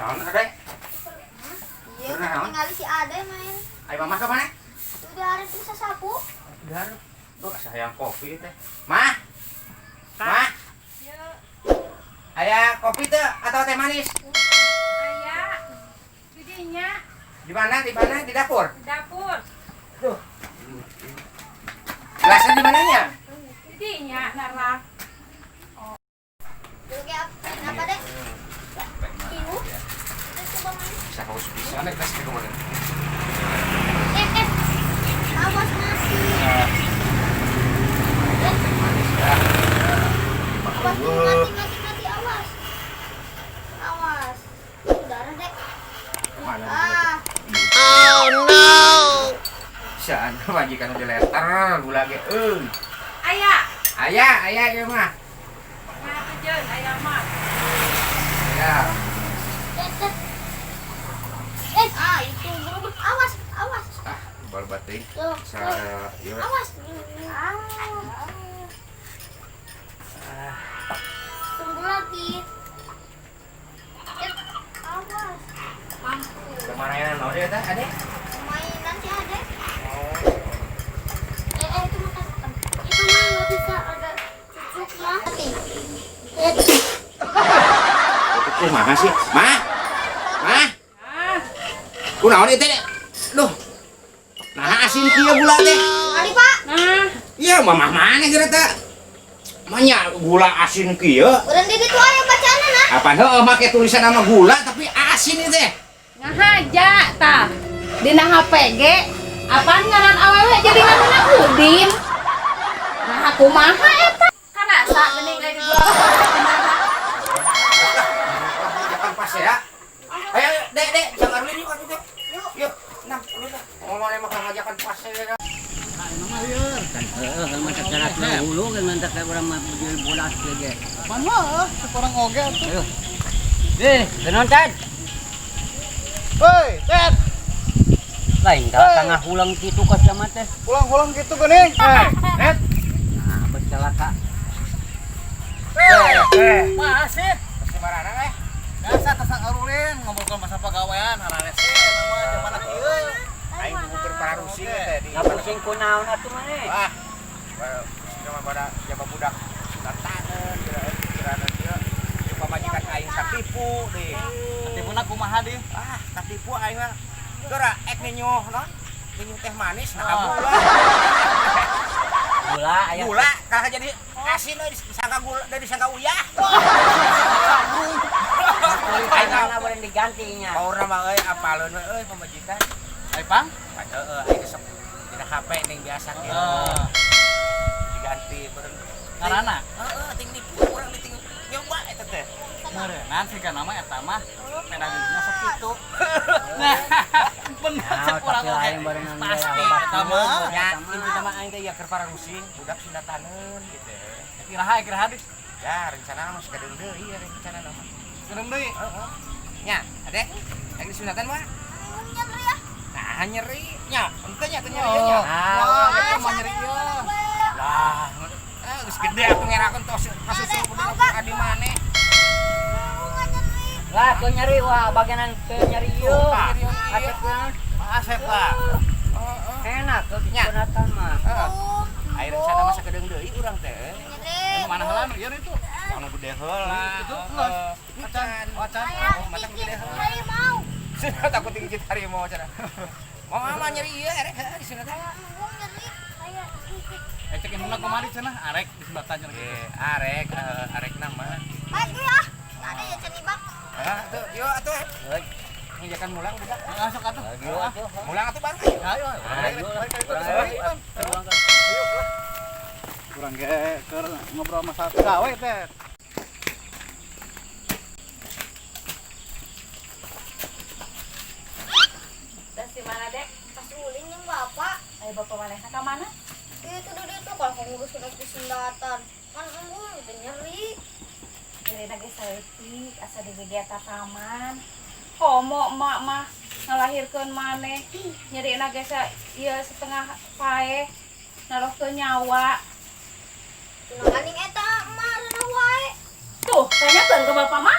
Naon Ade? Iya, tinggali si Ade main. Ayo mama ke mana? Udah ada bisa sapu. Udah. Tuh sayang kopi teh. Mah. Mah. Ya, Aya kopi teh atau teh manis? ayah. Didinya Di mana? Di mana? Di dapur. di dapur. Tuh. Gelasnya di mananya? Didinya narak. Dulu kayak apa deh? Ibu. Terus coba main. Bisa haus pisan gelas teh kemarin. Awas mati. Manis ya. Awas mati awas. Awas. Darah dek. Mana? Oh no. Saan majikan udah letter gula ge euy. Ayah. Aya ieu mah. Nah, tujuan ayah mah. Ya. Itu gerobak. Awas. Ah, bal bating. Tuh. Sa ieu. Awas. Tunggu lagi. Awas. Mampu. Kemana naon dia teh Ade? Mainan si Ade. Oh. Itu makan. Itu mah nggak bisa ada cucuk mati. Itu mah sih? Mah? Mah? Ah, Kunaon ieu teh? Duh. Nah asin kieu gula teh. Mari Pak. nah, Iya, mamah mana kira teh? Manya gula asin kieu. Udah di itu aya bacaan nah. Apaan heueuh make tulisan nama gula tapi asin ieu teh. ngahaja tah. Dina HPG apaan ngaran awewe jadi ngaranna Udin. Nah, kumaha eta? Kana sa geuning aya di gua. Jangan pas ya. Ayo, Dek, jangan dulu yuk atuh. Yuk, nah, ulun dah. Ngomong mah ngajakan pas ya. Mantap jarak dulu kan mantap kayak orang mau jual bola lagi. Mana? Seorang oge tuh. Ayo. Deh, penonton. Hei, Ted, Lain tengah ulang gitu ka sama teh. pulang-pulang gitu geuning. Hei, Ted. Nah, bercelaka. Masih. Masih marana eh? Biasa tasang arulin ngobrol masa pegawaian harare sih nama zaman kieu. Aing bukan para rusing teh di. Ngapa sing kunaon atuh maneh? Ah. Sudah mah pada jaga budak tantaneun kira-kira dia. Di pamajikan aing katipu deh. Katipuna kumaha di? Ah, katipu aing mah. Geura ek nyuh non. Nyuh teh manis nah gula. Gula aya. Gula kalau jadi asin euy disangka gula dari disangka uyah. Aing na boleh digantinya. Paurna mah euy apaleun we euy pamajikan. Hai, Pang. Heeh, aing sok dina HP ning biasa kieu. Diganti beureun. Karana Heeh, ting nipu urang diting nyoba eta teh. meureunnan sih kan nama eta mah pedagognya sok kitu. Nah, bener Nah, cek urang tapi oge. lain barengan Pasti bae. eta mah. Ya, inti nama aing teh ya keur para rusing, budak sindataneun gitu. Kiraha di. Ya, rencana mah sakedeung deui ya rencana mah. Serem deui. Heeh. Nya, Ade, lagi sunatan mah? Nyeri ya. Nah, nyeri. Nya, engke nya teh nyeri nya. Wah, itu mah nyeri ieu. Lah, geus gede aku ngerakeun tos kasusul budak adi maneh. Lah, keu nyeri wah bagianan keu nyeri ieu. Acekeun. Asep lah. Enak keu Nya. sunatan mah. Heeh. Air rencana mah sakedeung deui urang teh. Nyeri. Mana heula nu ieu itu? Anu gede heula. Itu Macan. Macan. Oh, matang gede heula. Harimau. Sudah takut digigit harimau cenah. Mau mama nyeri ieu erek di sana teh. Nyeri. Kayak gigit. Cek imuna kemari cenah arek di sebelah tanya lagi. Arek nama. Maju ya. Ada ya cenibak. Tuh, yuk atuh. Euy, Nginjakan mulang budak. Masuk atuh. lagi atuh. Mulang atuh bang. Ayo. Ayo lah. Kurang ge keur ngobrol masalah gawe teh. Das di mana, Dek? Pas ulin yang bapak. Ayo bapak manehna ka mana? Itu kalau ngurus udah kesendatan. Kan embul udah nyeri. Jadi lagi saeutik asa digigit taman. Komo emak mah ngalahirkeun maneh. Nyerina ge ieu setengah pae. Narohkeun nyawa. Tunanganing eta mah rena wae. Tuh, tanyakeun ke bapak mah.